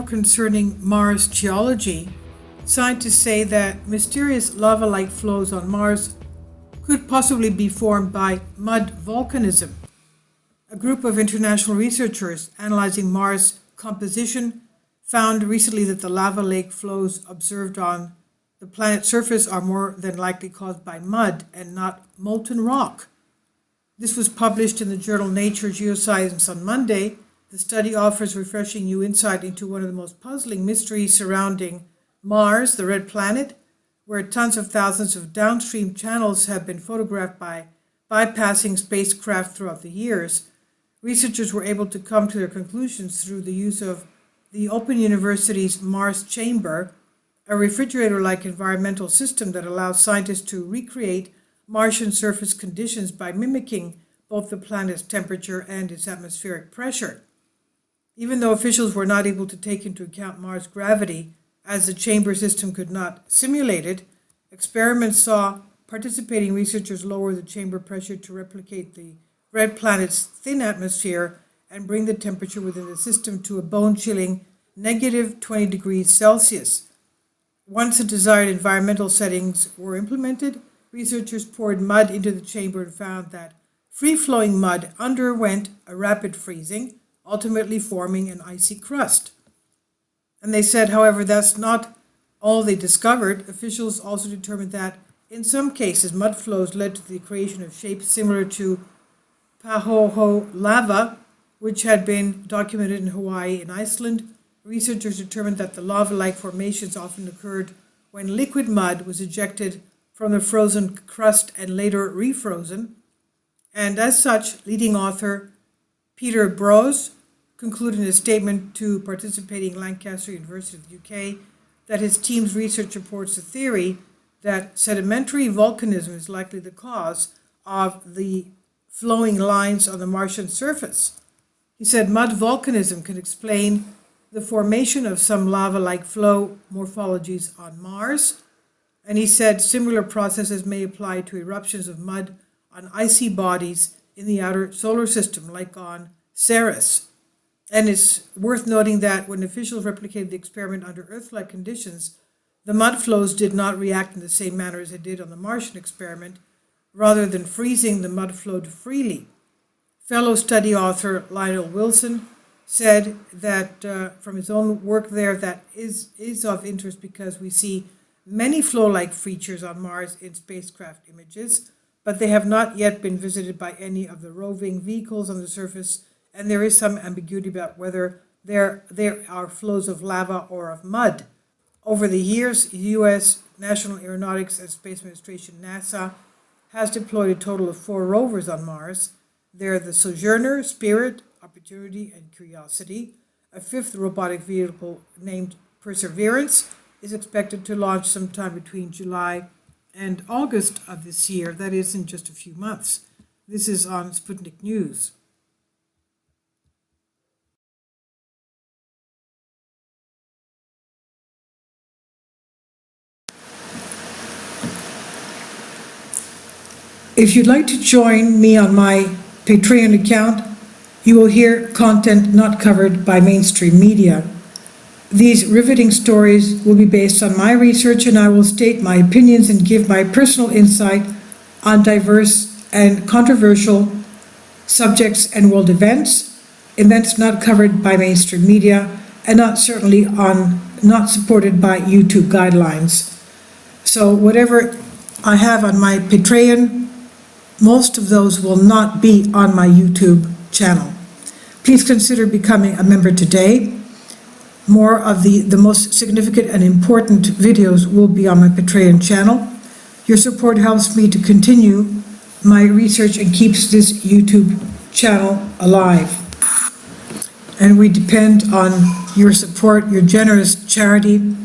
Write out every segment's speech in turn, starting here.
more concerning Mars geology, scientists say that mysterious lava-like flows on Mars could possibly be formed by mud volcanism. A group of international researchers analyzing Mars composition found recently that the lava lake flows observed on the planet's surface are more than likely caused by mud and not molten rock. This was published in the journal Nature Geoscience on Monday. The study offers refreshing new insight into one of the most puzzling mysteries surrounding Mars, the red planet, where tons of thousands of downstream channels have been photographed by bypassing spacecraft throughout the years. Researchers were able to come to their conclusions through the use of the Open University's Mars Chamber, a refrigerator-like environmental system that allows scientists to recreate Martian surface conditions by mimicking both the planet's temperature and its atmospheric pressure. Even though officials were not able to take into account Mars' gravity, as the chamber system could not simulate it, experiments saw participating researchers lower the chamber pressure to replicate the red planet's thin atmosphere and bring the temperature within the system to a bone-chilling negative 20 degrees Celsius. Once the desired environmental settings were implemented, researchers poured mud into the chamber and found that free-flowing mud underwent a rapid freezing, ultimately forming an icy crust. And they said, however, that's not all they discovered. Officials also determined that, in some cases, mud flows led to the creation of shapes similar to Pahoho lava, which had been documented in Hawaii and Iceland. Researchers determined that the lava-like formations often occurred when liquid mud was ejected from the frozen crust and later refrozen. And as such, leading author Peter Brose concluded in a statement to participating Lancaster University of the UK that his team's research supports the theory that sedimentary volcanism is likely the cause of the flowing lines on the Martian surface. He said mud volcanism can explain the formation of some lava-like flow morphologies on Mars, and he said similar processes may apply to eruptions of mud on icy bodies in the outer solar system, like on Ceres. And it's worth noting that when officials replicated the experiment under Earth-like conditions, the mud flows did not react in the same manner as they did on the Martian experiment. Rather than freezing, the mud flowed freely. Fellow study author Lionel Wilson said that from his own work there, that is of interest because we see many flow-like features on Mars in spacecraft images, but they have not yet been visited by any of the roving vehicles on the surface, and there is some ambiguity about whether there are flows of lava or of mud. Over the years, the U.S. National Aeronautics and Space Administration, NASA, has deployed a total of 4 rovers on Mars. They're the Sojourner, Spirit, Opportunity, and Curiosity. A 5th robotic vehicle named Perseverance is expected to launch sometime between July and August of this year. That is in just a few months. This is on Sputnik News. If you'd like to join me on my Patreon account, you will hear content not covered by mainstream media. These riveting stories will be based on my research, and I will state my opinions and give my personal insight on diverse and controversial subjects and world events not covered by mainstream media, and not supported by YouTube guidelines. So whatever I have on my Patreon, most of those will not be on my YouTube channel. Please consider becoming a member today. More of the most significant and important videos will be on my Patreon channel. Your support helps me to continue my research and keeps this YouTube channel alive. And we depend on your support, your generous charity,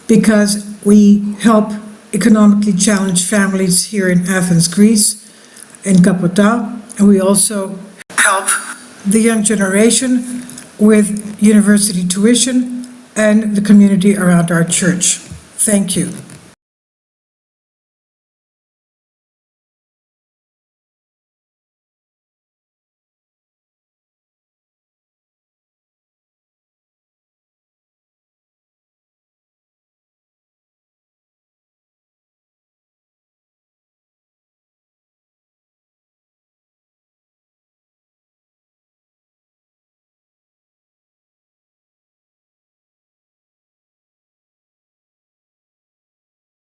because we help economically challenged families here in Athens, Greece, in Kapota, and we also help the young generation with university tuition and the community around our church. Thank you.